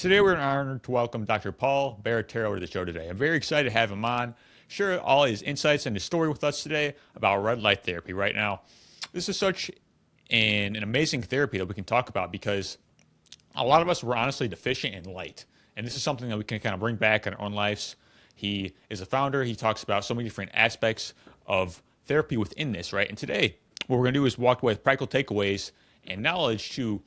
Today we're honored to welcome Dr. Paul Barattiero to the show today. I'm very excited to have him on, share all his insights and his story with us today about red light therapy. Right now, this is such an amazing therapy that we can talk about because a lot of us were honestly deficient in light. And this is something that we can kind of bring back in our own lives. He is a founder. He talks about so many different aspects of therapy within this, right? And today, what we're going to do is walk away with practical takeaways and knowledge to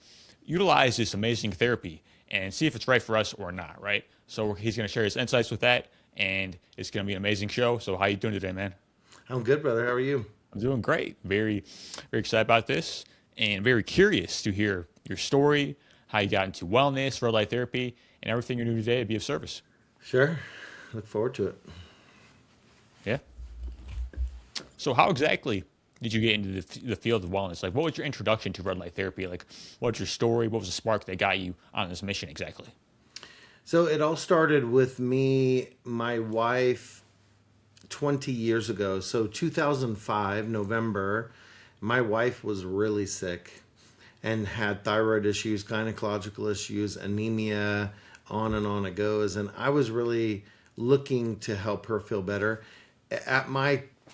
utilize this amazing therapy and see if it's right for us or not, right? So he's going to share his insights with that, and it's going to be an amazing show. So how you doing today, man? I'm good, brother. How are you? I'm doing great. Very, very excited about this and very curious to hear your story, how you got into wellness, red light therapy, and everything you're doing today to be of service. Sure. Look forward to it. Yeah. So how exactly did you get into the field of wellness? Like, what was your introduction to red light therapy? Like, what's your story? What was the spark that got you on this mission exactly? So it all started with me, my wife, 20 years ago. So 2005, November, my wife was really sick and had thyroid issues, gynecological issues, anemia, on it goes. And I was really looking to help her feel better.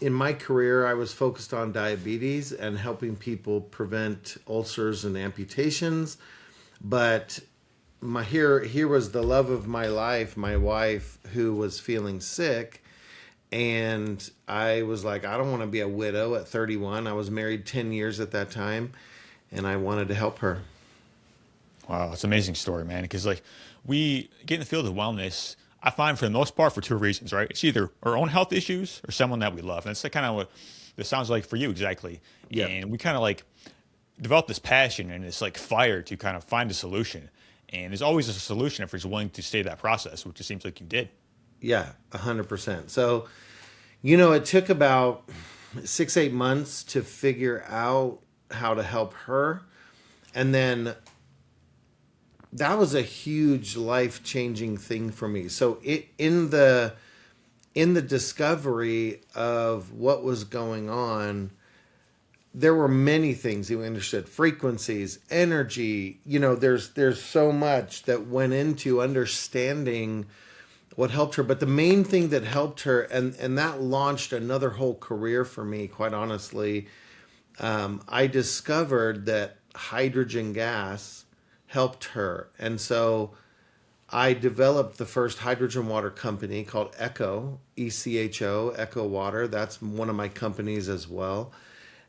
In my career, I was focused on diabetes and helping people prevent ulcers and amputations. But here was the love of my life, my wife, who was feeling sick. And I was like, I don't want to be a widow at 31. I was married 10 years at that time, and I wanted to help her. Wow, it's an amazing story, man. Because like we get in the field of wellness, I find for the most part for two reasons, right? It's either our own health issues or someone that we love. And that's kind of what this sounds like for you exactly. Yeah. And we kind of like develop this passion and this like fire to kind of find a solution. And there's always a solution if you're willing to stay that process, which it seems like you did. Yeah, 100%. So, it took about 6, 8 months to figure out how to help her. And then that was a huge life-changing thing for me. So in the discovery of what was going on, there were many things that we understood: frequencies, energy. There's so much that went into understanding what helped her. But the main thing that helped her, and that launched another whole career for me, quite honestly, I discovered that hydrogen gas helped her. And so I developed the first hydrogen water company called Echo, ECHO, Echo Water. That's one of my companies as well.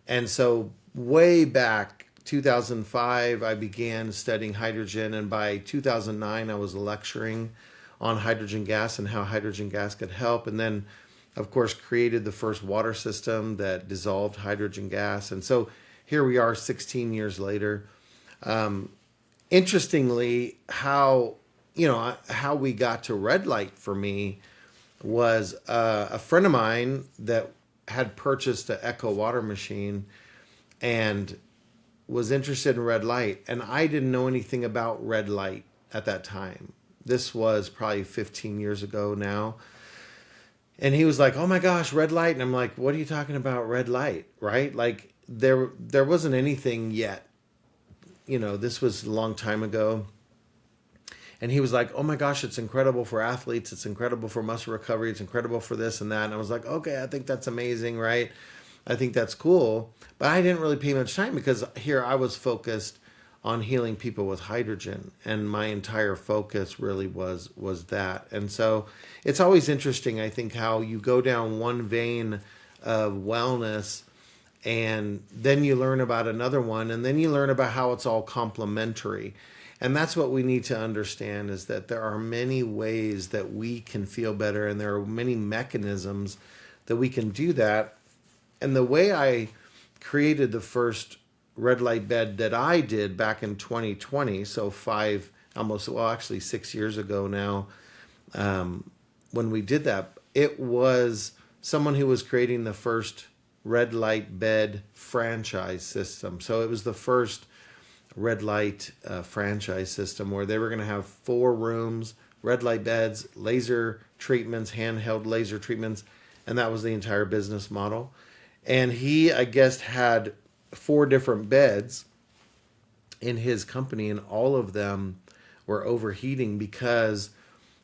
And so way back 2005, I began studying hydrogen. And by 2009, I was lecturing on hydrogen gas and how hydrogen gas could help. And then, of course, created the first water system that dissolved hydrogen gas. And so here we are 16 years later. Interestingly, how we got to red light for me was a friend of mine that had purchased an Echo water machine and was interested in red light. And I didn't know anything about red light at that time. This was probably 15 years ago now. And he was like, oh my gosh, red light. And I'm like, what are you talking about, red light? Right? Like there wasn't anything yet. This was a long time ago. And he was like, oh my gosh, it's incredible for athletes. It's incredible for muscle recovery. It's incredible for this and that. And I was like, okay, I think that's amazing, right? I think that's cool. But I didn't really pay much time because here I was focused on healing people with hydrogen. And my entire focus really was that. And so it's always interesting, I think, how you go down one vein of wellness and then you learn about another one, and then you learn about how it's all complementary. And that's what we need to understand, is that there are many ways that we can feel better, and there are many mechanisms that we can do that. And the way I created the first red light bed that I did back in 2020, so 6 years ago now, when we did that, it was someone who was creating the first red light bed franchise system. So it was the first red light franchise system where they were going to have 4 rooms, red light beds, laser treatments, handheld laser treatments, and that was the entire business model. And he, I guess, had 4 different beds in his company, and all of them were overheating because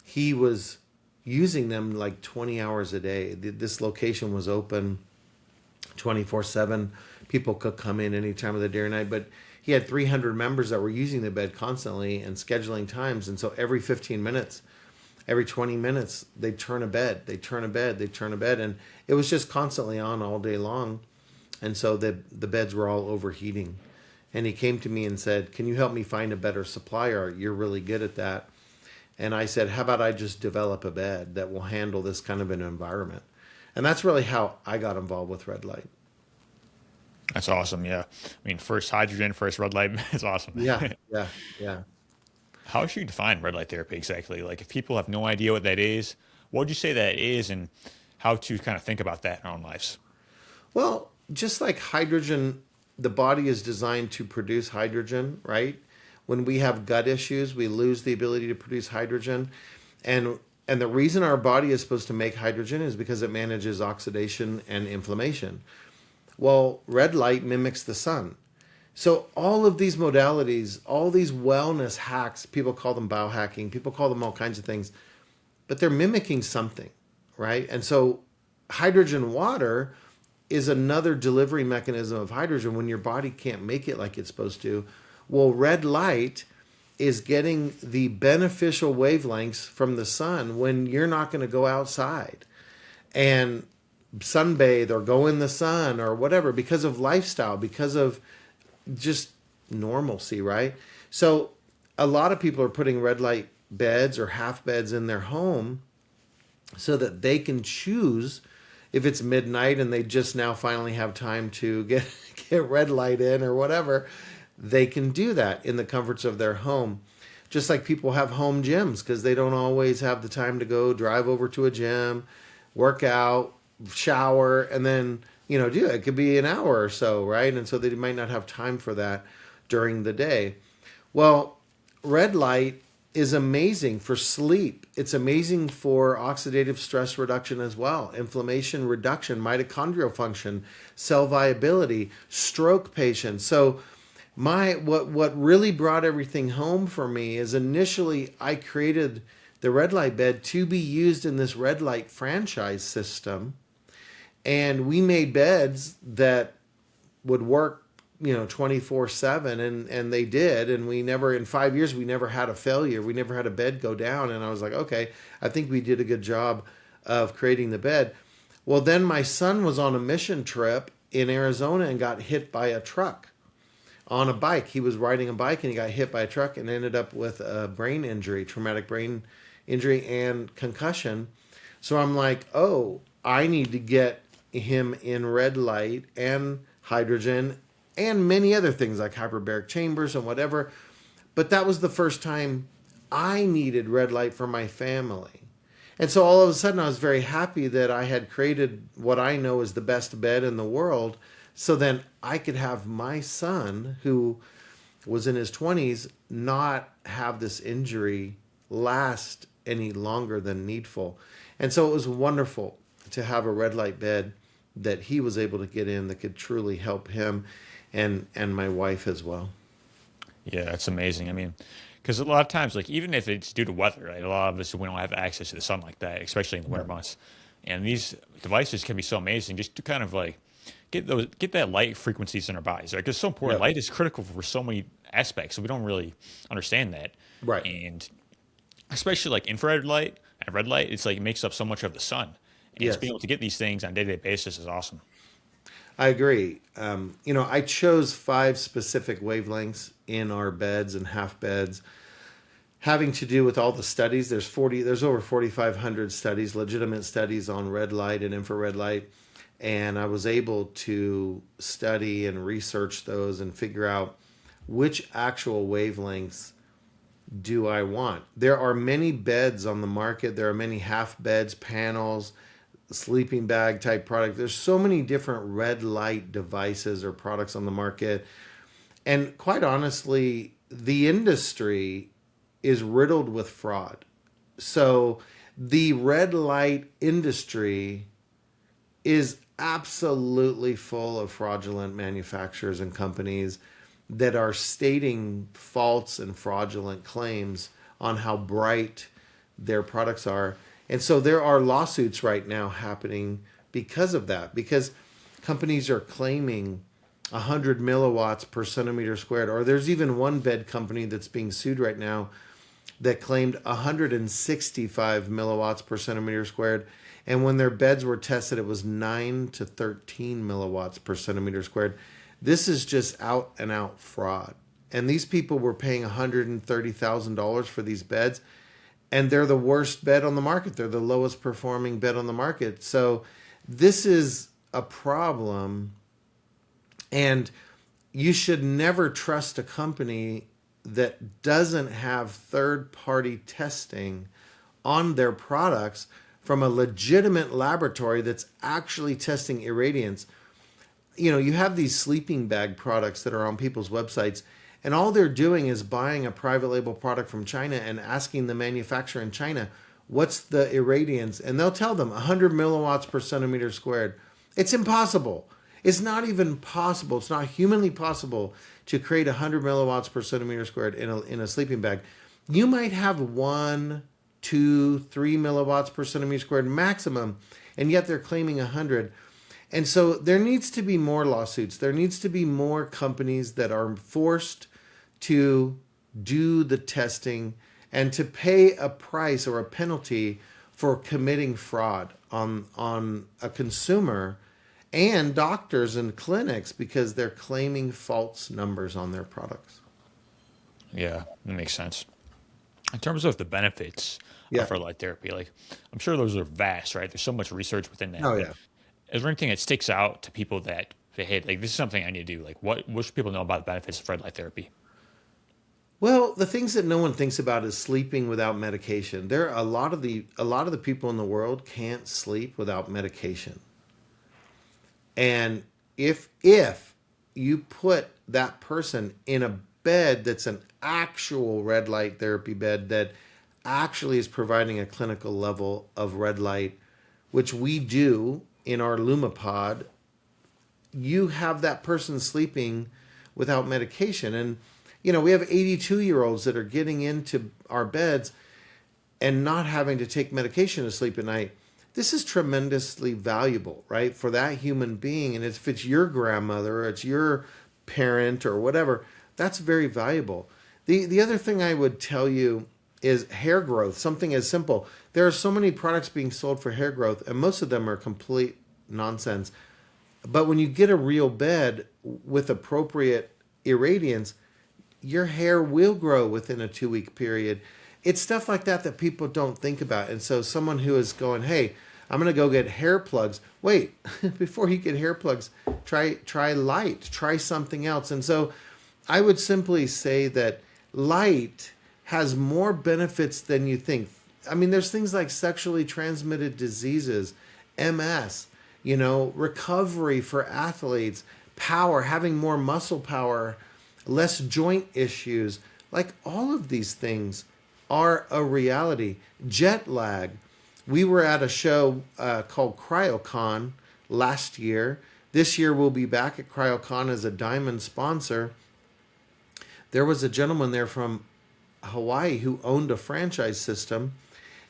he was using them like 20 hours a day. This location was open 24/7. People could come in any time of the day or night, but he had 300 members that were using the bed constantly and scheduling times. And so every 15 minutes, every 20 minutes, they'd turn a bed, they'd turn a bed, they'd turn a bed. And it was just constantly on all day long. And so the beds were all overheating. And he came to me and said, "Can you help me find a better supplier? You're really good at that." And I said, "How about I just develop a bed that will handle this kind of an environment?" And that's really how I got involved with red light. That's awesome. Yeah. I mean, first hydrogen, first red light. It's awesome. Yeah, yeah, yeah. How should you define red light therapy exactly? Like, if people have no idea what that is, what would you say that is, and how to kind of think about that in our own lives? Well, just like hydrogen, the body is designed to produce hydrogen, right? When we have gut issues, we lose the ability to produce hydrogen. And and the reason our body is supposed to make hydrogen is because it manages oxidation and inflammation. Well, red light mimics the sun. So all of these modalities, all these wellness hacks, people call them biohacking, people call them all kinds of things, but they're mimicking something, right? And so hydrogen water is another delivery mechanism of hydrogen when your body can't make it like it's supposed to. Well, red light is getting the beneficial wavelengths from the sun when you're not going to go outside and sunbathe or go in the sun or whatever because of lifestyle, because of just normalcy, right? So a lot of people are putting red light beds or half beds in their home so that they can choose if it's midnight and they just now finally have time to get red light in or whatever, they can do that in the comforts of their home. Just like people have home gyms because they don't always have the time to go drive over to a gym, work out, shower, and then, do it. It could be an hour or so, right? And so they might not have time for that during the day. Well, red light is amazing for sleep. It's amazing for oxidative stress reduction as well, inflammation reduction, mitochondrial function, cell viability, stroke patients. So what really brought everything home for me is initially I created the red light bed to be used in this red light franchise system. And we made beds that would work 24/7, and they did. And we never, in 5 years, we never had a failure. We never had a bed go down. And I was like, okay, I think we did a good job of creating the bed. Well, then my son was on a mission trip in Arizona and got hit by a truck on a bike. He was riding a bike and he got hit by a truck and ended up with a brain injury, traumatic brain injury and concussion. So I'm like, oh, I need to get him in red light and hydrogen and many other things like hyperbaric chambers and whatever. But that was the first time I needed red light for my family. And so all of a sudden I was very happy that I had created what I know is the best bed in the world. So then I could have my son, who was in his 20s, not have this injury last any longer than needful. And so it was wonderful to have a red light bed that he was able to get in that could truly help him and my wife as well. Yeah, that's amazing. I mean, because a lot of times, like, even if it's due to weather, right? A lot of us, we don't have access to the sun like that, especially in the winter months. And these devices can be so amazing just to kind of like get that light frequencies in our bodies. Like, it's so important. Yep. Light is critical for so many aspects, so we don't really understand that. Right. And especially like infrared light and red light, it's like it makes up so much of the sun. And Yes. just being able to get these things on a day-to-day basis is awesome. I agree. I chose 5 specific wavelengths in our beds and half beds, having to do with all the studies. There's over 4,500 studies, legitimate studies on red light and infrared light, and I was able to study and research those and figure out which actual wavelengths do I want. There are many beds on the market. There are many half beds, panels, sleeping bag type product. There's so many different red light devices or products on the market. And quite honestly, the industry is riddled with fraud. So the red light industry is absolutely full of fraudulent manufacturers and companies that are stating false and fraudulent claims on how bright their products are. And so there are lawsuits right now happening because of that, because companies are claiming 100 milliwatts per centimeter squared, or there's even one bed company that's being sued right now that claimed 165 milliwatts per centimeter squared. And when their beds were tested, it was 9 to 13 milliwatts per centimeter squared. This is just out and out fraud. And these people were paying $130,000 for these beds, and they're the worst bed on the market. They're the lowest performing bed on the market. So this is a problem, and you should never trust a company that doesn't have third-party testing on their products from a legitimate laboratory that's actually testing irradiance. You know, you have these sleeping bag products that are on people's websites, and all they're doing is buying a private label product from China and asking the manufacturer in China, what's the irradiance? And they'll tell them 100 milliwatts per centimeter squared. It's impossible. It's not even possible. It's not humanly possible to create 100 milliwatts per centimeter squared in a sleeping bag. You might have 1, 2, 3 milliwatts per centimeter squared maximum, and yet they're claiming 100. And so there needs to be more lawsuits. There needs to be more companies that are forced to do the testing and to pay a price or a penalty for committing fraud on a consumer and doctors and clinics because they're claiming false numbers on their products. Yeah, that makes sense. In terms of the benefits Yeah. of red light therapy, like I'm sure those are vast, right? There's so much research within that. Oh, But yeah. is there anything that sticks out to people that say, hey, like this is something I need to do? Like what should people know about the benefits of red light therapy? Well, the things that no one thinks about is sleeping without medication. There are a lot of the people in the world can't sleep without medication. And if you put that person in a bed that's an actual red light therapy bed that actually is providing a clinical level of red light, which we do in our Lumapod, you have that person sleeping without medication. And, you know, we have 82-year-olds that are getting into our beds and not having to take medication to sleep at night. This is tremendously valuable, right, for that human being. And if it's your grandmother or it's your parent or whatever, that's very valuable. The other thing I would tell you is hair growth, something as simple. There are so many products being sold for hair growth, and most of them are complete nonsense. But when you get a real bed with appropriate irradiance, your hair will grow within a 2-week period. It's stuff like that that people don't think about. And so someone who is going, hey, I'm going to go get hair plugs. Wait, before you get hair plugs, try light, try something else. And so I would simply say that light has more benefits than you think. I mean, there's things like sexually transmitted diseases, MS, you know, recovery for athletes, power, having more muscle power, less joint issues. Like all of these things are a reality. Jet lag. We were at a show called CryoCon last year. This year we'll be back at CryoCon as a diamond sponsor. There was a gentleman there from Hawaii who owned a franchise system,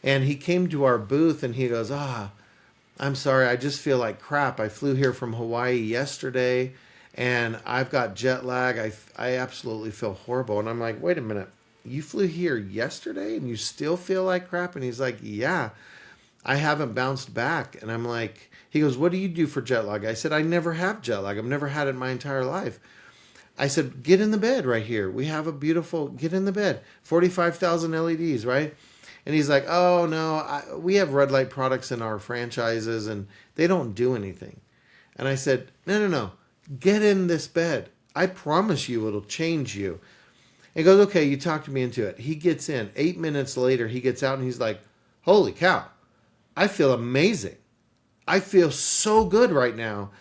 and he came to our booth and he goes, I'm sorry, I just feel like crap. I flew here from Hawaii yesterday and I've got jet lag. I absolutely feel horrible. And I'm like, wait a minute, you flew here yesterday and you still feel like crap? And he's like, yeah, I haven't bounced back. And I'm like, he goes, what do you do for jet lag? I said, I never have jet lag. I've never had it my entire life. I said, get in the bed right here. We have a beautiful, get in the bed. 45,000 LEDs, right? And he's like, oh, no, we have red light products in our franchises and they don't do anything. And I said, no, get in this bed. I promise you it'll change you. And he goes, okay, you talked me into it. He gets in. 8 minutes later, he gets out and he's like, holy cow, I feel amazing. I feel so good right now.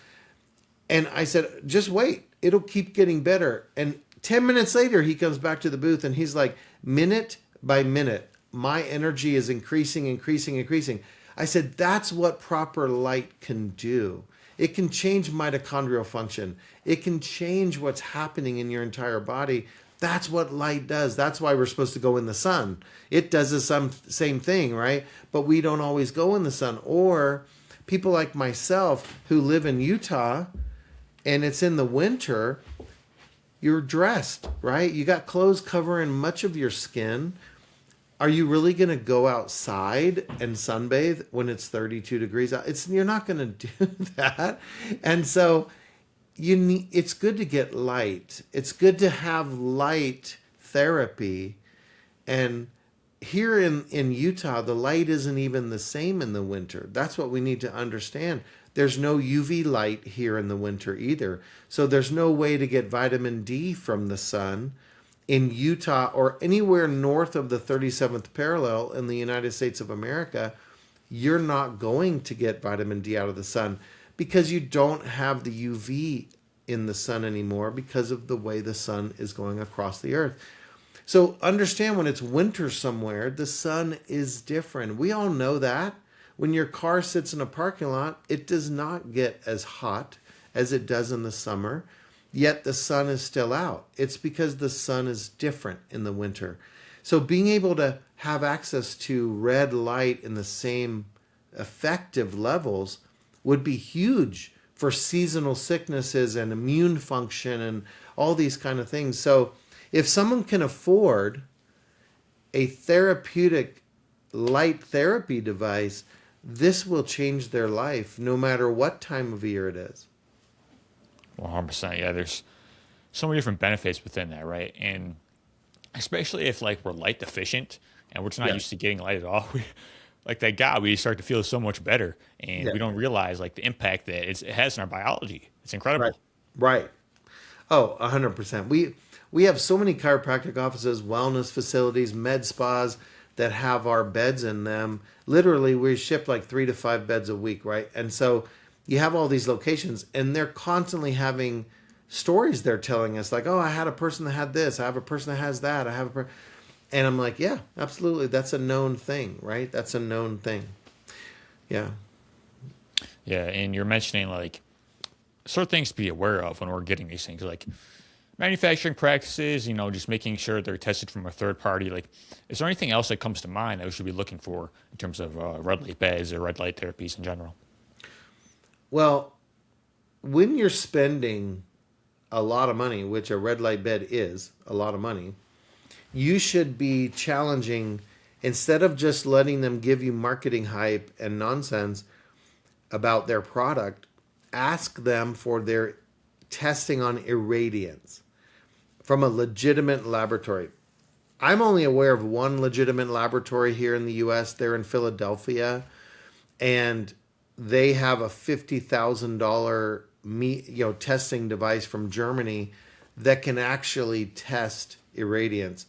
And I said, just wait. It'll keep getting better. And 10 minutes later, he comes back to the booth and he's like, minute by minute, my energy is increasing. I said, that's what proper light can do. It can change mitochondrial function. It can change what's happening in your entire body That's what light does. That's why we're supposed to go in the sun. It does the same thing, right? But we don't always go in the sun. Or people like myself who live in Utah and it's in the winter, you're dressed, right? You got clothes covering much of your skin. Are you really going to go outside and sunbathe when it's 32 degrees out? You're not going to do that. And so it's good to get light. It's good to have light therapy. And here in Utah, the light isn't even the same in the winter. That's what we need to understand. There's no UV light here in the winter either. So there's no way to get vitamin D from the sun in Utah or anywhere north of the 37th parallel in the United States of America. You're not going to get vitamin D out of the sun because you don't have the UV in the sun anymore because of the way the sun is going across the earth. So understand, when it's winter somewhere, the sun is different. We all know that. When your car sits in a parking lot, it does not get as hot as it does in the summer, yet the sun is still out. It's because the sun is different in the winter. So being able to have access to red light in the same effective levels would be huge for seasonal sicknesses and immune function and all these kind of things. So if someone can afford a therapeutic light therapy device, this will change their life no matter what time of year it is. 100%. Yeah, there's so many different benefits within that, right? And especially if like we're light deficient and we're just not Yeah. used to getting light at all, like that guy, we start to feel so much better, and Yeah. we don't realize like the impact that it has in our biology. It's incredible. Right. Right. Oh, 100%. We have so many chiropractic offices, wellness facilities, med spas that have our beds in them. Literally, we ship like 3 to 5 beds a week, right? And so you have all these locations, and they're constantly having stories they're telling us, like, oh, I had a person that had this, I have a person that has that, and I'm like, yeah, absolutely, that's a known thing, right? That's a known thing. Yeah. Yeah, and you're mentioning like sort of things to be aware of when we're getting these things, like manufacturing practices, just making sure they're tested from a third party. Like, is there anything else that comes to mind that we should be looking for in terms of red light beds or red light therapies in general? Well, when you're spending a lot of money, which a red light bed is a lot of money, you should be challenging, instead of just letting them give you marketing hype and nonsense about their product, ask them for their testing on irradiance from a legitimate laboratory. I'm only aware of one legitimate laboratory here in the US. They're in Philadelphia, and they have a $50,000 testing device from Germany that can actually test irradiance.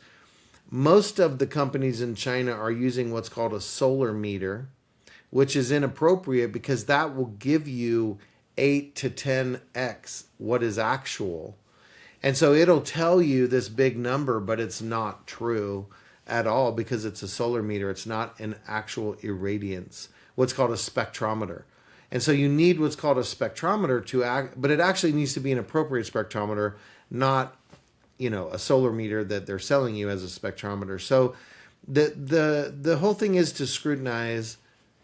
Most of the companies in China are using what's called a solar meter, which is inappropriate because that will give you 8 to 10x what is actual. And so it'll tell you this big number, but it's not true at all because it's a solar meter. It's not an actual irradiance, what's called a spectrometer. And so you need what's called a spectrometer to act, but it actually needs to be an appropriate spectrometer, not a solar meter that they're selling you as a spectrometer. So the whole thing is to scrutinize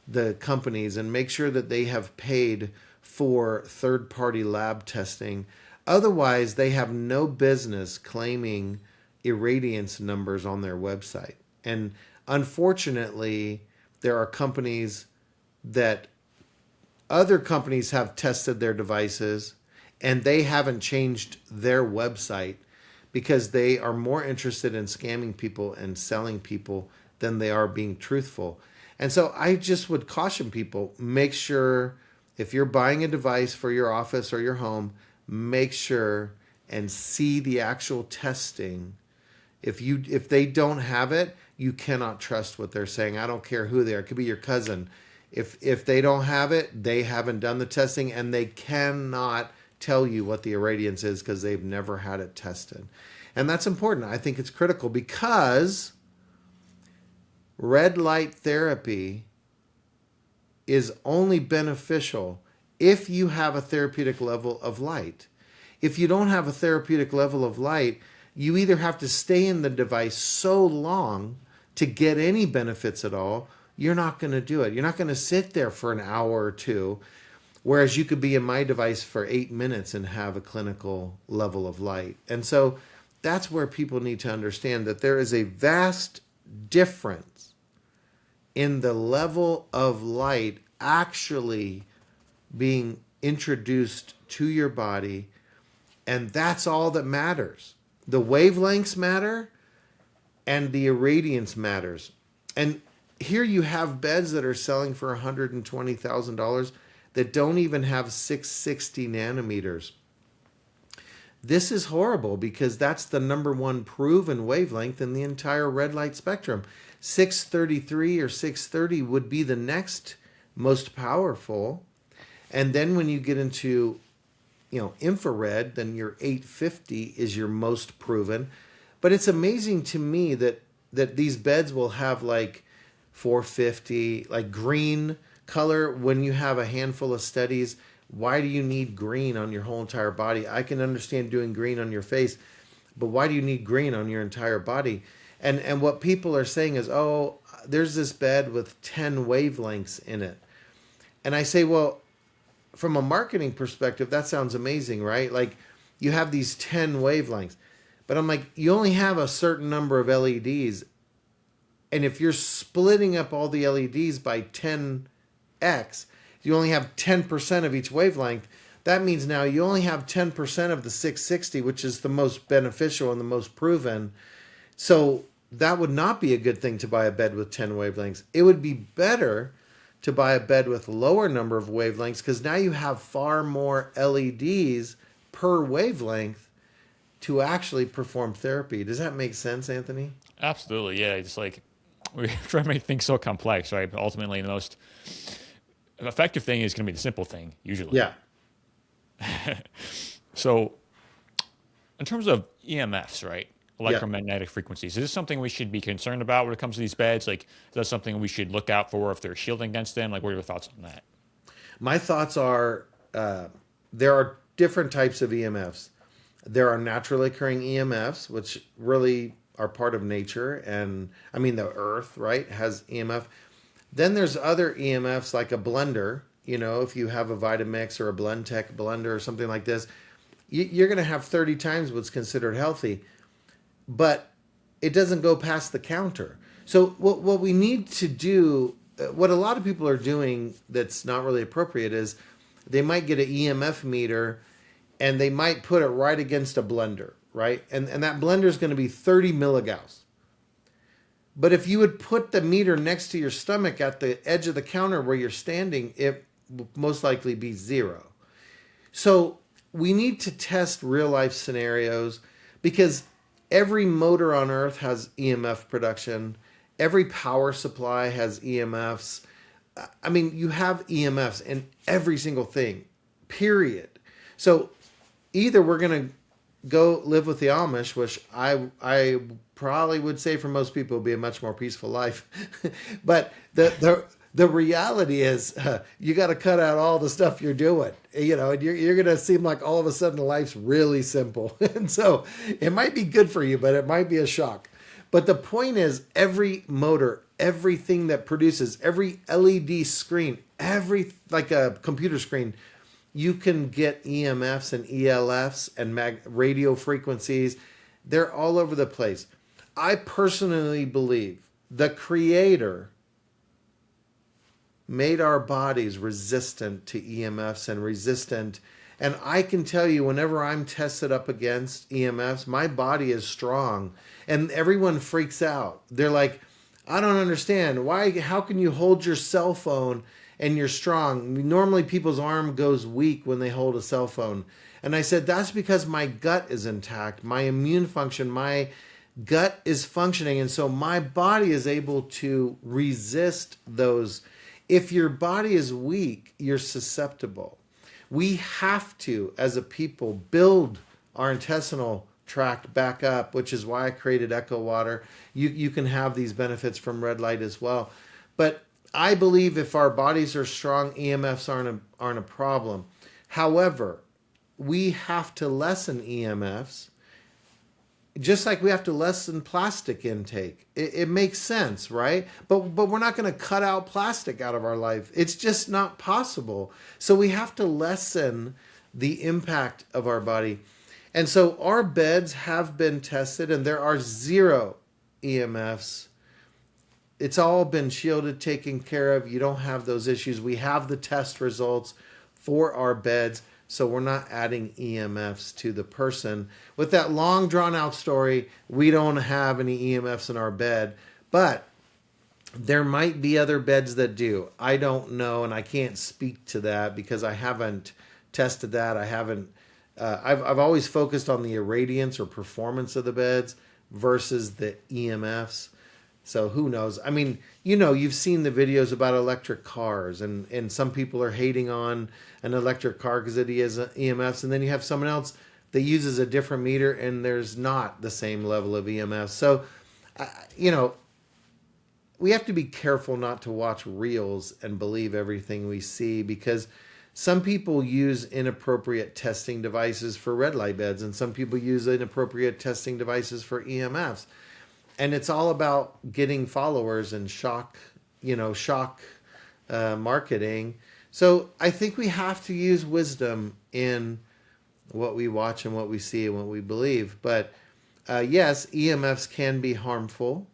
the companies and make sure that they have paid for third-party lab testing. Otherwise, they have no business claiming irradiance numbers on their website. And unfortunately, there are companies that other companies have tested their devices and they haven't changed their website because they are more interested in scamming people and selling people than they are being truthful. And so I just would caution people, make sure if you're buying a device for your office or your home, make sure and see the actual testing. If they don't have it, you cannot trust what they're saying. I don't care who they are. It could be your cousin. If they don't have it, they haven't done the testing, and they cannot tell you what the irradiance is because they've never had it tested. And that's important. I think it's critical because red light therapy is only beneficial if you have a therapeutic level of light. If you don't have a therapeutic level of light, You either have to stay in the device so long to get any benefits at all, you're not going to do it. You're not going to sit there for an hour or two, whereas you could be in my device for 8 minutes and have a clinical level of light. And so that's where people need to understand that there is a vast difference in the level of light actually being introduced to your body, and that's all that matters. The wavelengths matter and the irradiance matters. And here you have beds that are selling for $120,000 that don't even have 660 nanometers. This is horrible because that's the number one proven wavelength in the entire red light spectrum. 633 or 630 would be the next most powerful. And then when you get into, infrared, then your 850 is your most proven. But it's amazing to me that these beds will have like 450, like green color when you have a handful of studies. Why do you need green on your whole entire body? I can understand doing green on your face, but why do you need green on your entire body? And what people are saying is, oh, there's this bed with 10 wavelengths in it. And I say, well, from a marketing perspective, that sounds amazing, right? Like you have these 10 wavelengths, but I'm like, you only have a certain number of LEDs. And if you're splitting up all the LEDs by 10x, you only have 10% of each wavelength. That means now you only have 10% of the 660, which is the most beneficial and the most proven. So that would not be a good thing to buy a bed with 10 wavelengths. It would be better to buy a bed with lower number of wavelengths because now you have far more LEDs per wavelength to actually perform therapy. Does that make sense, Anthony? Absolutely, yeah. It's like we try to make things so complex, right? But ultimately, the most effective thing is going to be the simple thing, usually. Yeah. So, in terms of EMFs, right? Yeah. Electromagnetic frequencies. Is this something we should be concerned about when it comes to these beds? Like, is that something we should look out for if they're shielding against them? Like, what are your thoughts on that? My thoughts are there are different types of EMFs. There are naturally occurring EMFs, which really are part of nature. And I mean, the earth, right, has EMF. Then there's other EMFs like a blender. If you have a Vitamix or a Blendtec blender or something like this, you're going to have 30 times what's considered healthy. But it doesn't go past the counter. So what we need to do, what a lot of people are doing that's not really appropriate is they might get an EMF meter and they might put it right against a blender, right? And that blender is going to be 30 milligauss. But if you would put the meter next to your stomach at the edge of the counter where you're standing, it will most likely be 0. So we need to test real life scenarios because every motor on earth has EMF production. Every power supply has EMFs. I mean, you have EMFs in every single thing, period. So either we're going to go live with the Amish, which I probably would say for most people would be a much more peaceful life. But the reality is you got to cut out all the stuff you're doing, and you're going to seem like all of a sudden life's really simple. And so it might be good for you, but it might be a shock. But the point is every motor, everything that produces, every LED screen, like a computer screen, you can get EMFs and ELFs and radio frequencies. They're all over the place. I personally believe the Creator made our bodies resistant to EMFs and resistant. And I can tell you, whenever I'm tested up against EMFs, my body is strong. And everyone freaks out. They're like, I don't understand. How can you hold your cell phone and you're strong? Normally people's arm goes weak when they hold a cell phone. And I said, that's because my gut is intact. My immune function, my gut is functioning. And so my body is able to resist those. If your body is weak, you're susceptible. We have to, as a people, build our intestinal tract back up, which is why I created Echo Water. You can have these benefits from red light as well. But I believe if our bodies are strong, EMFs aren't a problem. However, we have to lessen EMFs just like we have to lessen plastic intake. It makes sense, right? But we're not going to cut out plastic out of our life. It's just not possible. So we have to lessen the impact of our body. And so our beds have been tested, and there are zero EMFs. It's all been shielded, taken care of. You don't have those issues. We have the test results for our beds, so we're not adding EMFs to the person. With that long drawn out story, we don't have any EMFs in our bed, but there might be other beds that do. I don't know, and I can't speak to that because I haven't tested that. I haven't. I've always focused on the irradiance or performance of the beds versus the EMFs. So who knows? I mean, you've seen the videos about electric cars, and some people are hating on an electric car because it has EMFs, and then you have someone else that uses a different meter, and there's not the same level of EMFs. So, you know, we have to be careful not to watch reels and believe everything we see, because some people use inappropriate testing devices for red light beds, and some people use inappropriate testing devices for EMFs. And it's all about getting followers and shock marketing. So I think we have to use wisdom in what we watch and what we see and what we believe. But yes, EMFs can be harmful.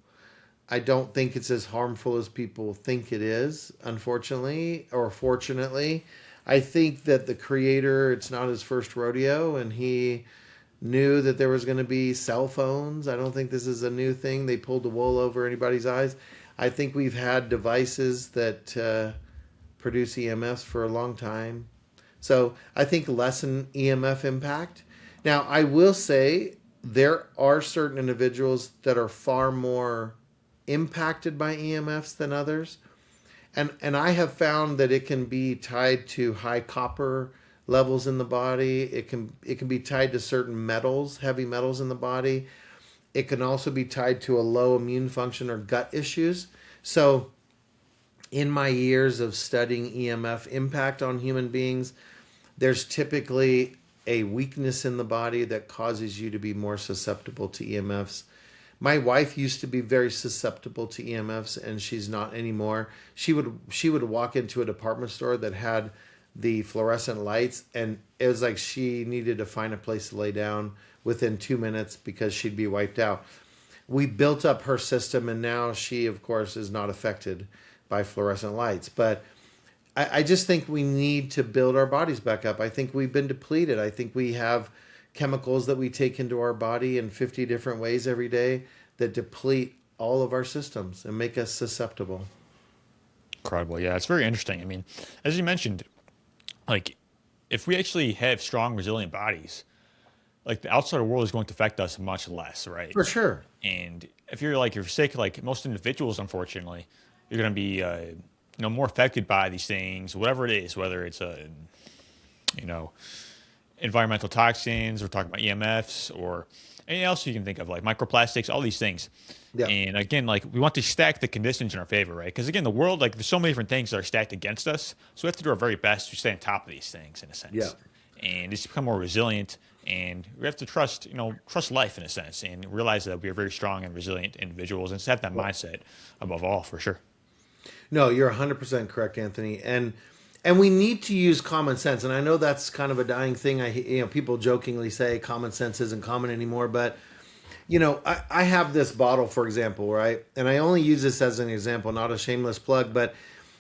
I don't think it's as harmful as people think it is, unfortunately or fortunately. I think that the creator, it's not his first rodeo, and he knew that there was going to be cell phones. I don't think this is a new thing. They pulled the wool over anybody's eyes. I think we've had devices that produce EMFs for a long time. So I think lessen EMF impact. Now, I will say there are certain individuals that are far more impacted by EMFs than others. And I have found that it can be tied to high copper levels in the body. It can be tied to certain metals, heavy metals in the body. It can also be tied to a low immune function or gut issues. So in my years of studying EMF impact on human beings, there's typically a weakness in the body that causes you to be more susceptible to EMFs. My wife used to be very susceptible to EMFs, and she's not anymore. She would walk into a department store that had the fluorescent lights, and it was like she needed to find a place to lay down within 2 minutes because she'd be wiped out. We built up her system, and now she, of course, is not affected by fluorescent lights. But I just think we need to build our bodies back up. I think we've been depleted. I think we have chemicals that we take into our body in 50 different ways every day that deplete all of our systems and make us susceptible. Incredible. Yeah, it's very interesting. I mean, as you mentioned, like if we actually have strong, resilient bodies, like the outside world is going to affect us much less, right? For sure. And if you're sick, like most individuals, unfortunately, you're going to be, more affected by these things, whatever it is, whether it's you know, environmental toxins, we're talking about EMFs or anything else you can think of, like microplastics, all these things. Yeah. And again, like we want to stack the conditions in our favor, right? Because again, the world, like there's so many different things that are stacked against us. So we have to do our very best to stay on top of these things in a sense. Yeah. And just become more resilient. And we have to trust life in a sense and realize that we are very strong and resilient individuals and just have that mindset above all, for sure. No, you're 100% correct, Anthony. And we need to use common sense. And I know that's kind of a dying thing. People jokingly say common sense isn't common anymore. But, I have this bottle, for example, right? And I only use this as an example, not a shameless plug. But,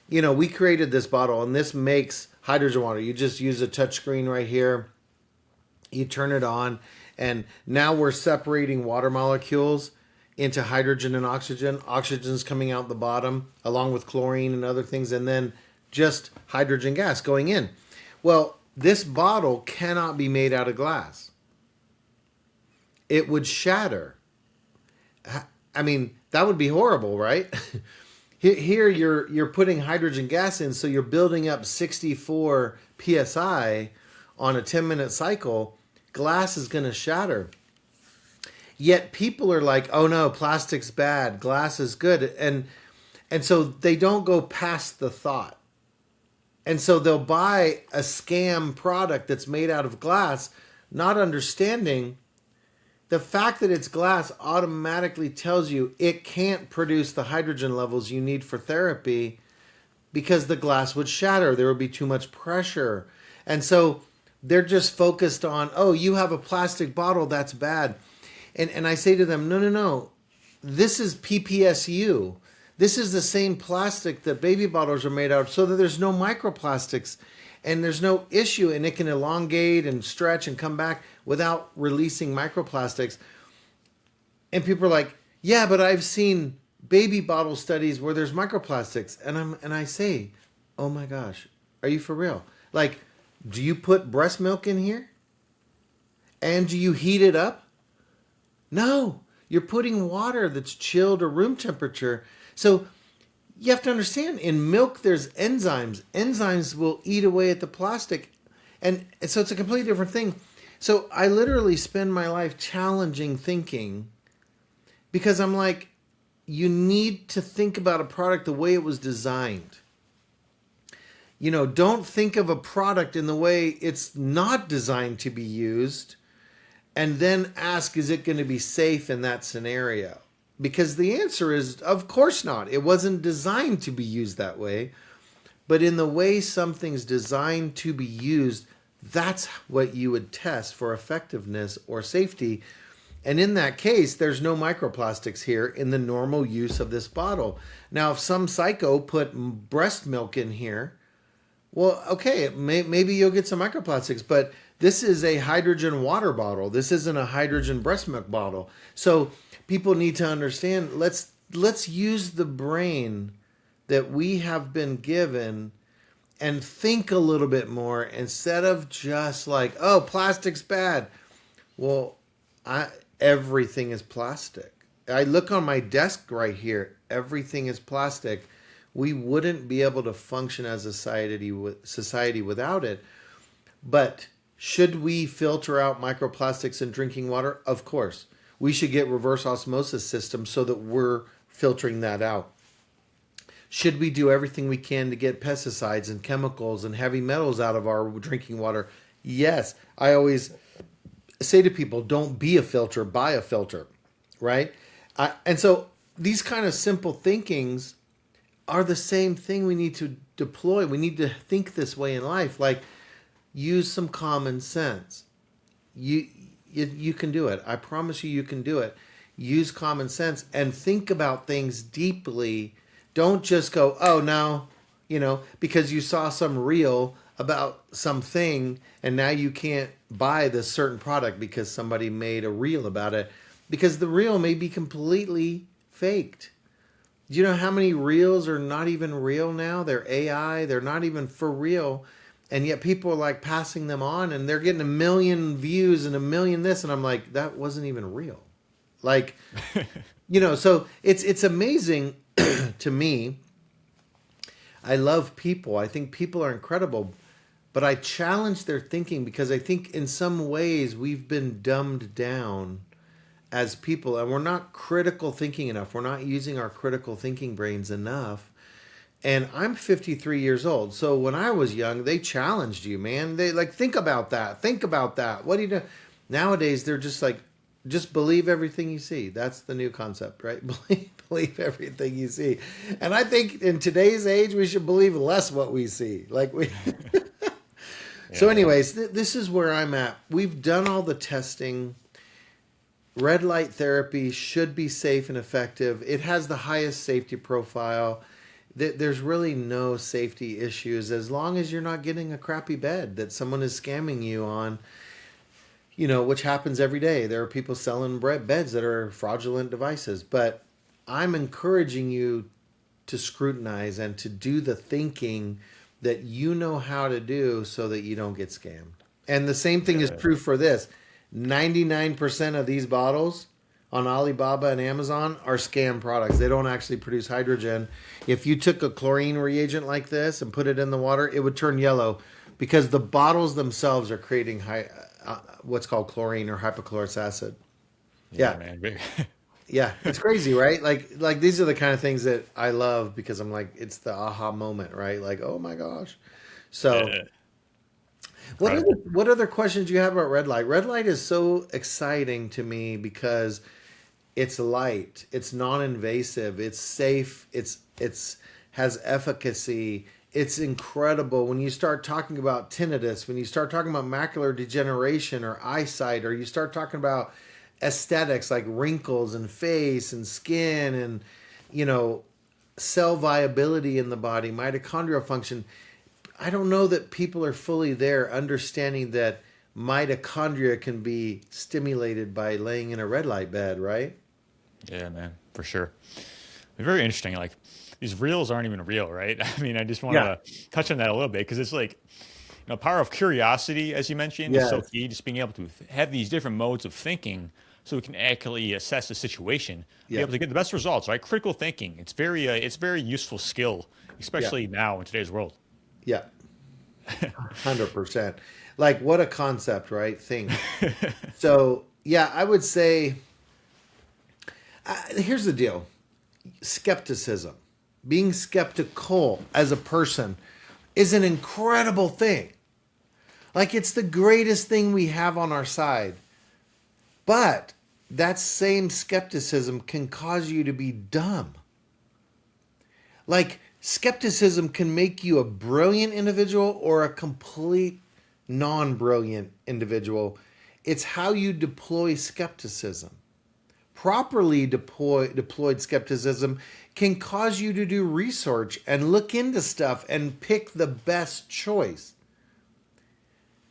we created this bottle, and this makes hydrogen water. You just use a touch screen right here. You turn it on, and now we're separating water molecules into hydrogen and oxygen. Oxygen's coming out the bottom, along with chlorine and other things, and then just hydrogen gas going in. Well, this bottle cannot be made out of glass. It would shatter. I mean, that would be horrible, right? Here you're putting hydrogen gas in, so you're building up 64 psi on a 10-minute cycle. Glass is going to shatter. Yet people are like, oh no, plastic's bad, glass is good. And so they don't go past the thought. And so they'll buy a scam product that's made out of glass, not understanding the fact that it's glass automatically tells you it can't produce the hydrogen levels you need for therapy because the glass would shatter. There would be too much pressure. And so they're just focused on, oh, you have a plastic bottle, that's bad. And I say to them, no, no, no. This is PPSU. This is the same plastic that baby bottles are made out of so that there's no microplastics and there's no issue, and it can elongate and stretch and come back without releasing microplastics. And people are like, yeah, but I've seen baby bottle studies where there's microplastics. And I say, oh my gosh, are you for real? Like, do you put breast milk in here? And do you heat it up? No, you're putting water that's chilled or room temperature. So you have to understand, in milk there's enzymes. Enzymes will eat away at the plastic. And so it's a completely different thing. So I literally spend my life challenging thinking because I'm like, you need to think about a product the way it was designed. You know, don't think of a product in the way it's not designed to be used and then ask, is it going to be safe in that scenario? Because the answer is, of course not. It wasn't designed to be used that way. But in the way something's designed to be used, that's what you would test for effectiveness or safety. And in that case, there's no microplastics here in the normal use of this bottle. Now, if some psycho put breast milk in here, well, okay, maybe you'll get some microplastics, but this is a hydrogen water bottle. This isn't a hydrogen breast milk bottle. So people need to understand, let's use the brain that we have been given and think a little bit more instead of just like, oh, plastic's bad. Well, everything is plastic. I look on my desk right here. Everything is plastic. We wouldn't be able to function as a society without it. But should we filter out microplastics in drinking water? Of course. We should get reverse osmosis systems so that we're filtering that out. Should we do everything we can to get pesticides and chemicals and heavy metals out of our drinking water? Yes. I always say to people, don't be a filter, buy a filter, right? And so these kind of simple thinkings are the same thing we need to deploy. We need to think this way in life, like use some common sense. You can do it. I promise you can do it. Use common sense and think about things deeply. Don't just go, oh, now, because you saw some reel about something and now you can't buy this certain product because somebody made a reel about it, because the reel may be completely faked. Do you know how many reels are not even real now? They're AI. They're not even for real. And yet people are like passing them on and they're getting 1 million views and 1 million this. And I'm like, that wasn't even real. Like, so it's amazing to me. I love people. I think people are incredible. But I challenge their thinking because I think in some ways we've been dumbed down as people, and we're not critical thinking enough. We're not using our critical thinking brains enough. And I'm 53 years old. So when I was young, they challenged you, man. They like, think about that. Think about that. What do you do? Nowadays, they're just like, just believe everything you see. That's the new concept, right? Believe everything you see. And I think in today's age, we should believe less what we see. Like we. So anyways, this is where I'm at. We've done all the testing. Red light therapy should be safe and effective. It has the highest safety profile. There's really no safety issues as long as you're not getting a crappy bed that someone is scamming you on, which happens every day. There are people selling beds that are fraudulent devices. But I'm encouraging you to scrutinize and to do the thinking that you know how to do so that you don't get scammed. And the same thing is true for this. 99% of these bottles on Alibaba and Amazon are scam products. They don't actually produce hydrogen. If you took a chlorine reagent like this and put it in the water, it would turn yellow because the bottles themselves are creating what's called chlorine or hypochlorous acid. Yeah. Man. Yeah, it's crazy, right? Like these are the kind of things that I love because I'm like, it's the aha moment, right? Like, oh my gosh. So, Incredible. What other questions do you have about red light? Red light is so exciting to me because it's light, it's non-invasive, it's safe, it's has efficacy. It's incredible when you start talking about tinnitus, when you start talking about macular degeneration or eyesight, or you start talking about aesthetics like wrinkles and face and skin and you know cell viability in the body, mitochondrial function. I don't know that people are fully there understanding that mitochondria can be stimulated by laying in a red light bed, right? Yeah, man, for sure. Very interesting. Like these reels aren't even real, right? I mean, I just want Yeah. to touch on that a little bit because it's like, power of curiosity, as you mentioned, is so Yes. key. Just being able to have these different modes of thinking, so we can accurately assess the situation, be Yeah. able to get the best results. Right? Critical thinking. It's very useful skill, Yeah. especially now in today's world. Yeah. 100%. Like what a concept, right? Think. So, yeah, I would say here's the deal. Skepticism. Being skeptical as a person is an incredible thing. Like it's the greatest thing we have on our side. But that same skepticism can cause you to be dumb. Like skepticism can make you a brilliant individual or a complete non-brilliant individual. It's how you deploy skepticism. Properly deployed skepticism can cause you to do research and look into stuff and pick the best choice.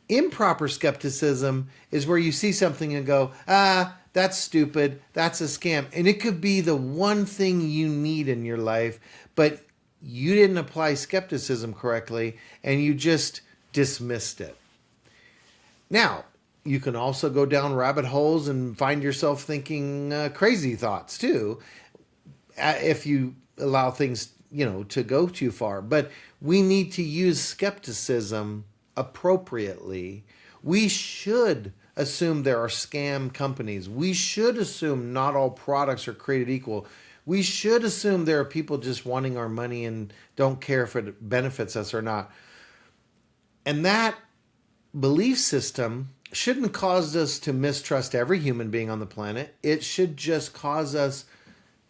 Improper skepticism is where you see something and go, that's stupid, that's a scam. And it could be the one thing you need in your life, but you didn't apply skepticism correctly and you just dismissed it. Now, you can also go down rabbit holes and find yourself thinking crazy thoughts too, if you allow things, to go too far. But we need to use skepticism appropriately. We should assume there are scam companies. We should assume not all products are created equal. We should assume there are people just wanting our money and don't care if it benefits us or not. And that belief system shouldn't cause us to mistrust every human being on the planet. It should just cause us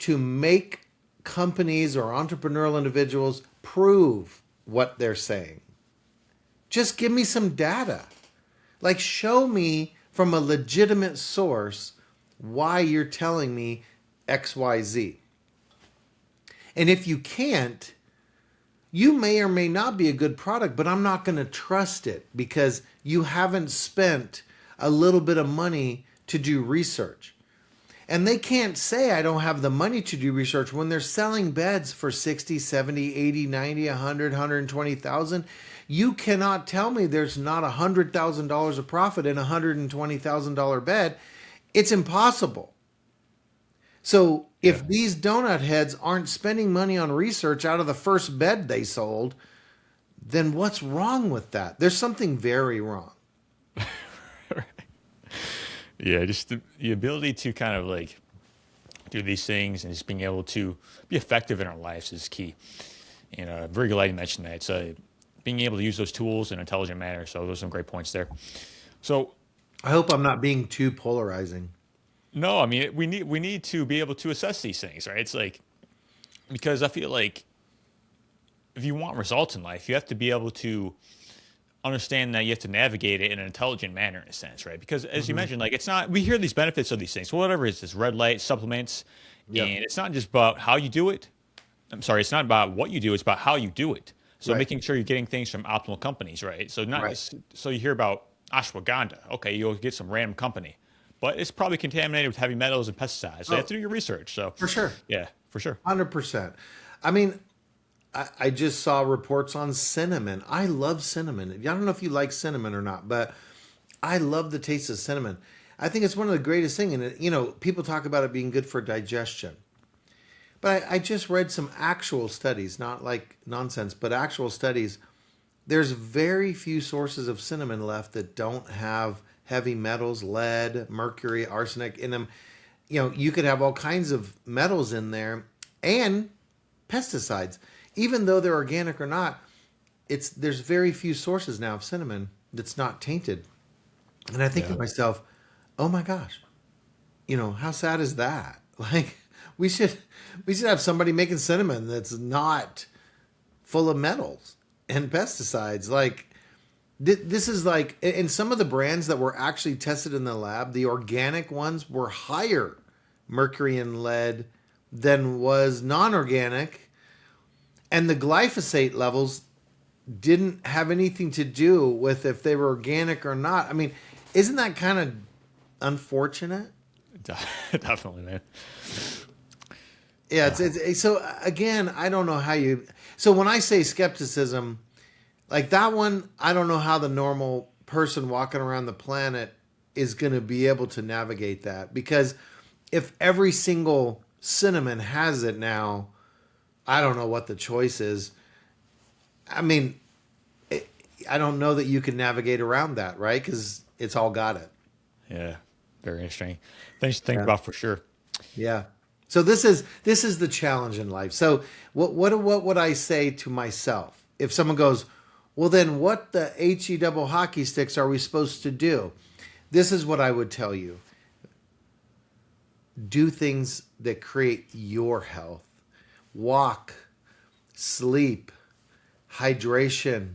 to make companies or entrepreneurial individuals prove what they're saying. Just give me some data. Like, show me from a legitimate source why you're telling me XYZ. And if you can't, you may or may not be a good product, but I'm not going to trust it because you haven't spent a little bit of money to do research. And they can't say I don't have the money to do research when they're selling beds for 60, 70, 80, 90, 100, 120,000. You cannot tell me there's not $100,000 of profit in a $120,000 bed. It's impossible. So if these donut heads aren't spending money on research out of the first bed they sold, then what's wrong with that? There's something very wrong. Yeah, just the ability to kind of like do these things and just being able to be effective in our lives is key. And very glad you mentioned that. So being able to use those tools in an intelligent manner. So those are some great points there. So I hope I'm not being too polarizing. no, I mean we need to be able to assess these things, right? It's like because I feel like if you want results in life, you have to be able to understand that you have to navigate it in an intelligent manner in a sense, right? Because as you Mm-hmm. mentioned, like it's not we hear these benefits of these things, whatever it is, this red light supplements, Yep. and it's not just about how you do it. I'm sorry, it's not about what you do, it's about how you do it. So Right. making sure you're getting things from optimal companies, right? So not Right. so you hear about ashwagandha, okay, you'll get some random company, but it's probably contaminated with heavy metals and pesticides. So you have Oh, to do your research. So for sure. yeah, for sure. 100%. I mean, I just saw reports on cinnamon. I love cinnamon. I don't know if you like cinnamon or not, but I love the taste of cinnamon. I think it's one of the greatest things. And, people talk about it being good for digestion. But I just read some actual studies, not like nonsense, but actual studies. There's very few sources of cinnamon left that don't have heavy metals, lead, mercury, arsenic in them. You could have all kinds of metals in there and pesticides. Even though they're organic or not, there's very few sources now of cinnamon. that's not tainted. And I think to Yeah. myself, oh my gosh, how sad is that? Like we should we should have somebody making cinnamon that's not full of metals and pesticides. Like this is like, and some of the brands that were actually tested in the lab, the organic ones were higher mercury and lead than was non-organic, and the glyphosate levels didn't have anything to do with if they were organic or not. I mean, isn't that kind of unfortunate? Definitely, man. Yeah, so again, I don't know how you. So when I say skepticism, like that one, I don't know how the normal person walking around the planet is going to be able to navigate that, because if every single cinnamon has it now, I don't know what the choice is. I mean, I don't know that you can navigate around that, right? Because it's all got it. Yeah. Very interesting. Things to think Yeah. about for sure. Yeah. So this is the challenge in life. So what would I say to myself if someone goes, well, then what the he double hockey sticks are we supposed to do? This is what I would tell you: do things that create your health. Walk, sleep, hydration,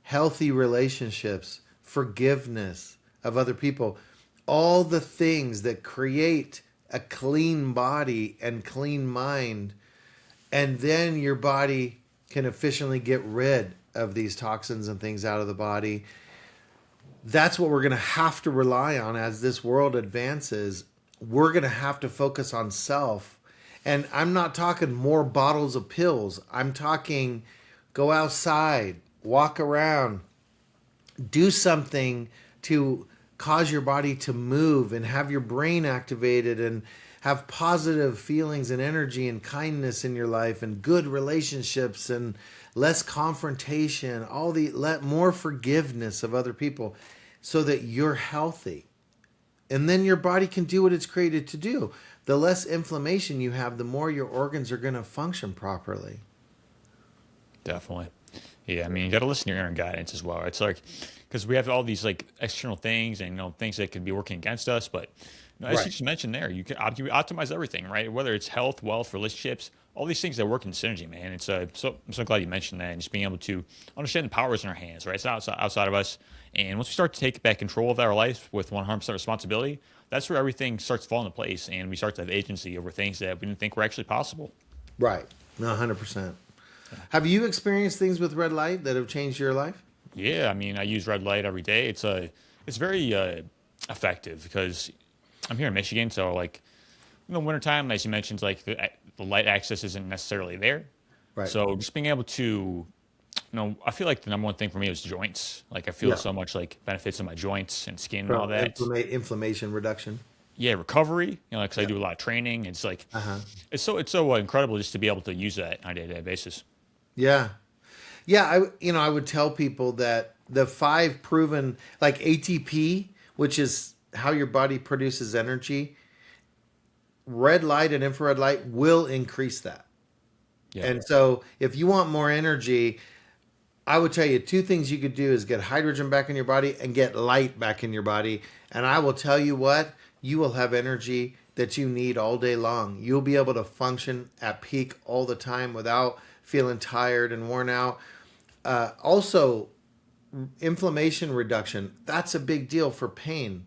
healthy relationships, forgiveness of other people, all the things that create a clean body and clean mind. And then your body can efficiently get rid of these toxins and things out of the body. That's what we're going to have to rely on as this world advances. We're going to have to focus on self. And I'm not talking more bottles of pills. I'm talking go outside, walk around, do something to cause your body to move and have your brain activated and have positive feelings and energy and kindness in your life and good relationships and less confrontation, more forgiveness of other people, so that you're healthy. And then your body can do what it's created to do. The less inflammation you have, the more your organs are going to function properly. Definitely. Yeah, I mean, you got to listen to your inner guidance as well. It's like, because we have all these like external things and things that could be working against us, but as you Right. just mentioned there, you can optimize everything, right? Whether it's health, wealth, relationships, all these things that work in synergy, man. It's I'm so glad you mentioned that, and just being able to understand the power is in our hands, right? It's not outside of us, and once we start to take back control of our life with 100% responsibility, that's where everything starts to fall into place, and we start to have agency over things that we didn't think were actually possible. Right. No, 100%. Have you experienced things with red light that have changed your life? Yeah, I mean, I use red light every day. It's very effective because I'm here in Michigan, so like in the wintertime, as you mentioned, like the light access isn't necessarily there. Right. So just being able to, I feel like the number one thing for me is joints. Like I feel Yeah. so much like benefits in my joints and skin and all From that. inflammation reduction. Yeah, recovery. Because I Yeah. do a lot of training. It's like Uh-huh. it's so incredible just to be able to use that on a day-to-day basis. Yeah. Yeah, I would tell people that the five proven, like ATP, which is how your body produces energy, red light and infrared light will increase that. Yeah, And so if you want more energy, I would tell you two things you could do is get hydrogen back in your body and get light back in your body. And I will tell you what, you will have energy that you need all day long. You'll be able to function at peak all the time without feeling tired and worn out. Also, inflammation reduction, that's a big deal for pain.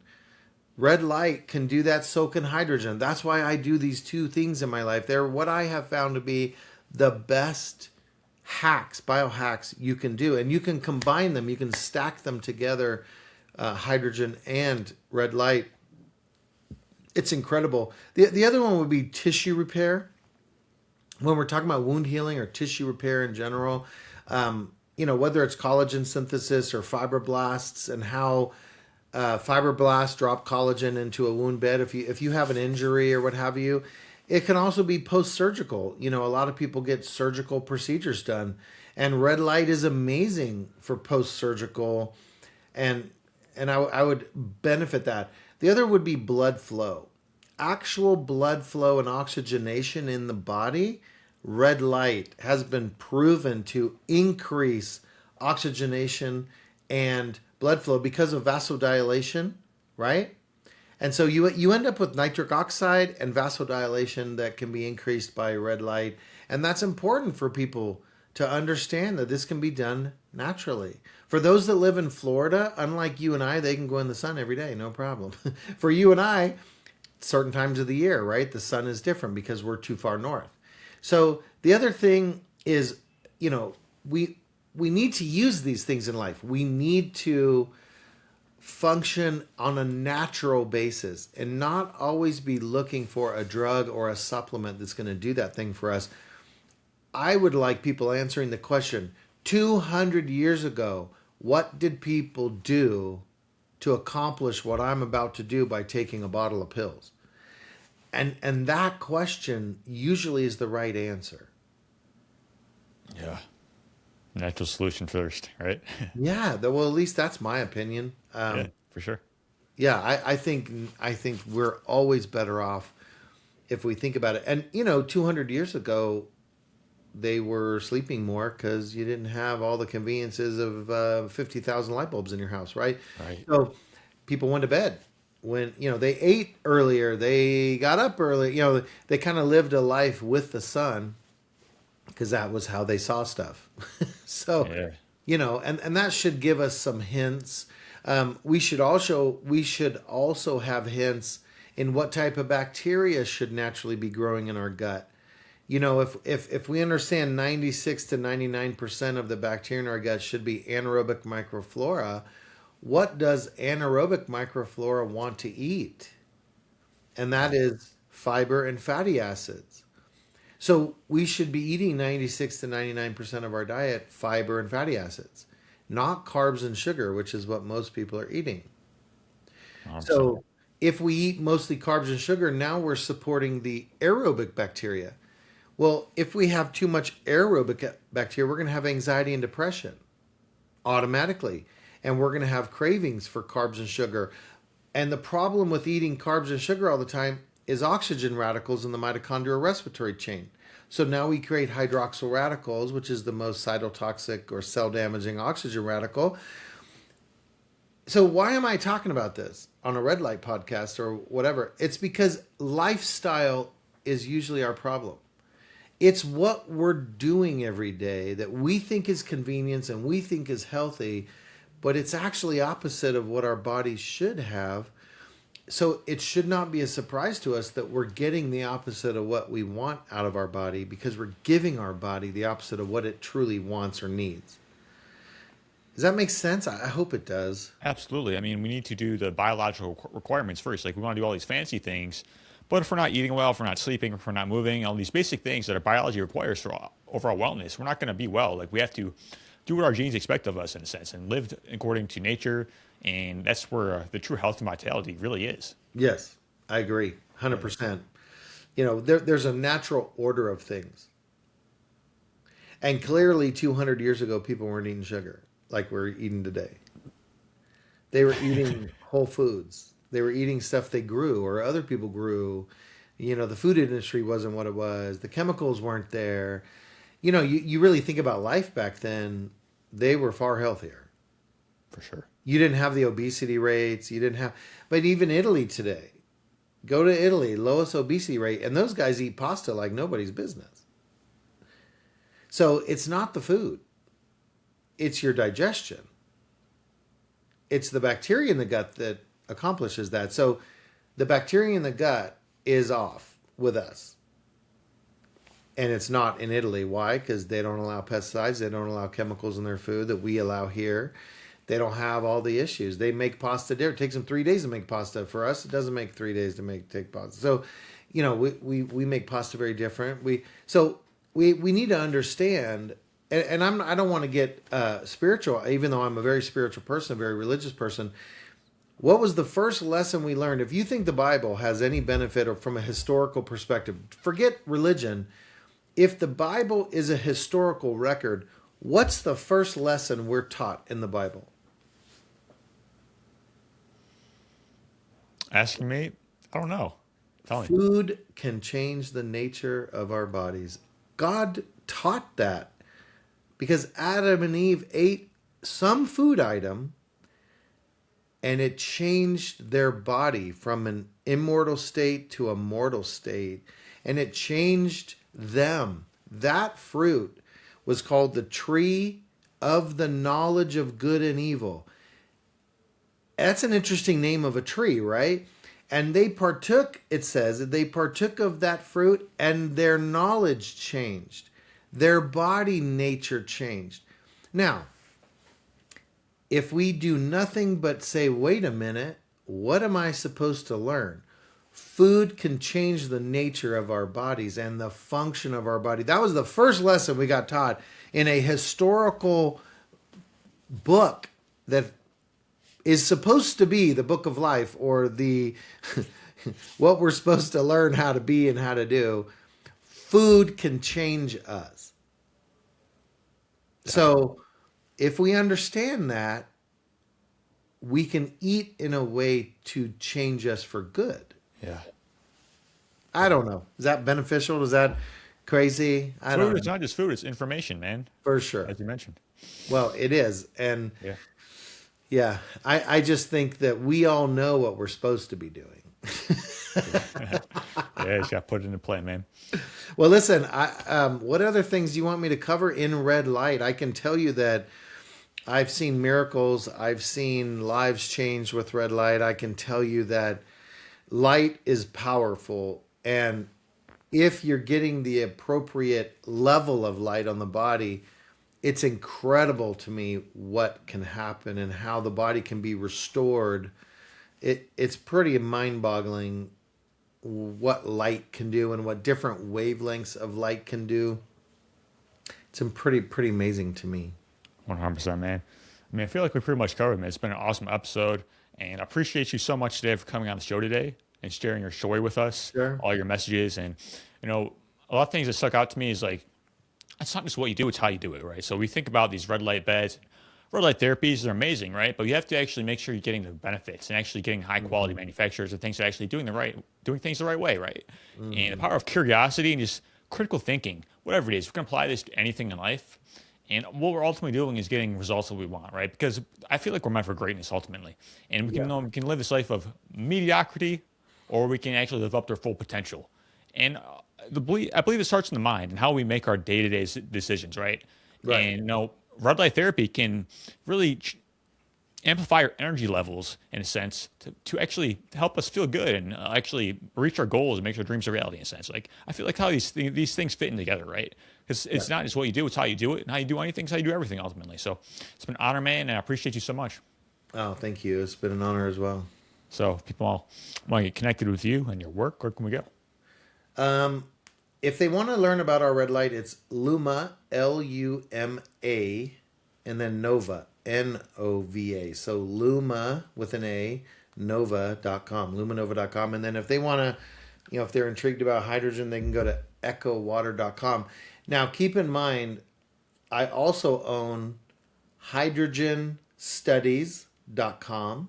Red light can do that, so can hydrogen. That's why I do these two things in my life. They're what I have found to be the best hacks, biohacks you can do. And you can combine them, you can stack them together, hydrogen and red light. It's incredible. The other one would be tissue repair. When we're talking about wound healing or tissue repair in general, whether it's collagen synthesis or fibroblasts, and how fibroblasts drop collagen into a wound bed if you have an injury or what have you. It can also be post-surgical. A lot of people get surgical procedures done, and red light is amazing for post-surgical, and I would benefit that. The other would be blood flow, actual blood flow and oxygenation in the body. Red light has been proven to increase oxygenation and blood flow because of vasodilation, right? And so you end up with nitric oxide and vasodilation that can be increased by red light. And that's important for people to understand that this can be done naturally. For those that live in Florida, unlike you and I, they can go in the sun every day, no problem. For you and I, certain times of the year, right? The sun is different because we're too far north. So the other thing is, you know, we need to use these things in life. We need to function on a natural basis and not always be looking for a drug or a supplement that's going to do that thing for us. I would like people answering the question 200 years ago, what did people do to accomplish what I'm about to do by taking a bottle of pills? And that question usually is the right answer. Yeah. Natural solution first, right? Yeah, well, at least that's my opinion. Yeah, for sure. Yeah, I think we're always better off if we think about it. And 200 years ago, they were sleeping more because you didn't have all the conveniences of 50,000 light bulbs in your house, right? Right. So people went to bed. When they ate earlier, they got up early. They kind of lived a life with the sun because that was how they saw stuff. So, Yeah. and that should give us some hints. We should also have hints in what type of bacteria should naturally be growing in our gut. If we understand 96 to 99% of the bacteria in our gut should be anaerobic microflora, what does anaerobic microflora want to eat? And that is fiber and fatty acids. So we should be eating 96 to 99% of our diet fiber and fatty acids, not carbs and sugar, which is what most people are eating. 100%. So if we eat mostly carbs and sugar, now we're supporting the aerobic bacteria. Well, if we have too much aerobic bacteria, we're going to have anxiety and depression automatically. And we're going to have cravings for carbs and sugar. And the problem with eating carbs and sugar all the time is oxygen radicals in the mitochondrial respiratory chain. So now we create hydroxyl radicals, which is the most cytotoxic or cell damaging oxygen radical. So why am I talking about this on a red light podcast or whatever? It's because lifestyle is usually our problem. It's what we're doing every day that we think is convenience and we think is healthy, but it's actually opposite of what our bodies should have. So it should not be a surprise to us that we're getting the opposite of what we want out of our body because we're giving our body the opposite of what it truly wants or needs. Does that make sense? I hope it does. Absolutely. I mean, we need to do the biological requirements first. Like, we want to do all these fancy things, but if we're not eating well, if we're not sleeping, if we're not moving, all these basic things that our biology requires for overall wellness, we're not going to be well. Like, we have to do what our genes expect of us in a sense and live according to nature. And that's where the true health and vitality really is. Yes, I agree. 100%. There's a natural order of things. And clearly 200 years ago, people weren't eating sugar like we're eating today. They were eating whole foods. They were eating stuff they grew or other people grew. The food industry wasn't what it was. The chemicals weren't there. You really think about life back then, they were far healthier. For sure. You didn't have the obesity rates. But even Italy today, go to Italy, lowest obesity rate, and those guys eat pasta like nobody's business. So it's not the food. It's your digestion. It's the bacteria in the gut that accomplishes that. So the bacteria in the gut is off with us. And it's not in Italy. Why? Because they don't allow pesticides. They don't allow chemicals in their food that we allow here. They don't have all the issues. They make pasta there. It takes them 3 days to make pasta. For us, it doesn't make 3 days to take pasta. So, we make pasta very different. We need to understand. And I don't want to get spiritual, even though I'm a very spiritual person, a very religious person. What was the first lesson we learned? If you think the Bible has any benefit or from a historical perspective, forget religion. If the Bible is a historical record, what's the first lesson we're taught in the Bible? Asking me? I don't know. Tell me. Food can change the nature of our bodies. God taught that because Adam and Eve ate some food item and it changed their body from an immortal state to a mortal state, and it changed them. That fruit was called the tree of the knowledge of good and evil. That's an interesting name of a tree, right? And they partook, it says, they partook of that fruit and their knowledge changed. Their body nature changed. Now, if we do nothing but say, wait a minute, what am I supposed to learn? Food can change the nature of our bodies and the function of our body. That was the first lesson we got taught in a historical book that is supposed to be the book of life, or the what we're supposed to learn how to be and how to do. Food can change us. So if we understand that, we can eat in a way to change us for good. Yeah. I don't know. Is that beneficial? Is that crazy? I don't Food is know. not just food, it's information, man, For sure. as you mentioned. Well, it is. And Yeah. yeah, I just think that we all know what we're supposed to be doing. Yeah, you just got to put it into play, man. Well, listen, what other things do you want me to cover in red light? I can tell you that I've seen miracles. I've seen lives change with red light. I can tell you that light is powerful. And if you're getting the appropriate level of light on the body, it's incredible to me what can happen and how the body can be restored. It's pretty mind-boggling what light can do and what different wavelengths of light can do. It's pretty amazing to me. 100%, man. I mean, I feel like we pretty much covered, man. It's been an awesome episode, and I appreciate you so much today for coming on the show today and sharing your story with us, Sure. all your messages. And, a lot of things that stuck out to me is like, it's not just what you do, it's how you do it, right? So we think about these red light beds. Red light therapies are amazing, right? But you have to actually make sure you're getting the benefits and actually getting high quality manufacturers and things that are actually doing things the right way, right? And the power of curiosity and just critical thinking, whatever it is, we can apply this to anything in life. And what we're ultimately doing is getting results that we want, right? Because I feel like we're meant for greatness ultimately. And we can live this life of mediocrity, or we can actually live up to our full potential. And I believe it starts in the mind and how we make our day-to-day decisions, right? Right. And, red light therapy can really amplify our energy levels in a sense to actually help us feel good and actually reach our goals and make our dreams a reality in a sense. Like, I feel like how these things fit in together, right? Because it's not just what you do, it's how you do it, and how you do anything is how you do everything ultimately. So it's been an honor, man, and I appreciate you so much. Oh, thank you. It's been an honor as well. So if people want to get connected with you and your work, where can we go? If they want to learn about our red light, it's Luma, Luma, and then Nova, Nova. So Luma with an A, Nova.com, lumanova.com. And then if they want to, if they're intrigued about hydrogen, they can go to echowater.com. Now, keep in mind, I also own hydrogenstudies.com,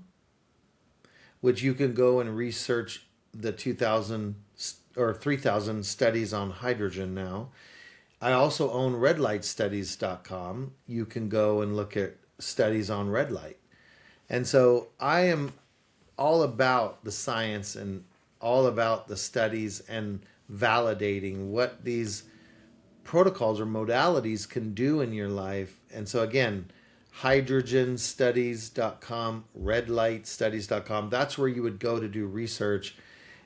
which you can go and research the 2,000 or 3,000 studies on hydrogen now. I also own redlightstudies.com. You can go and look at studies on red light. And so I am all about the science and all about the studies and validating what these protocols or modalities can do in your life. And so again, hydrogenstudies.com, redlightstudies.com. That's where you would go to do research.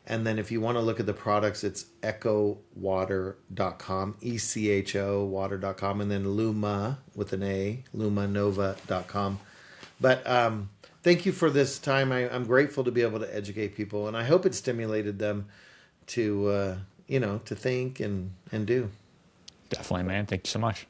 And then if you want to look at the products, it's echowater.com, ECHO water.com, and then Luma with an A, lumanova.com. But thank you for this time. I'm grateful to be able to educate people, and I hope it stimulated them to, to think and do. Definitely, man. Thank you so much.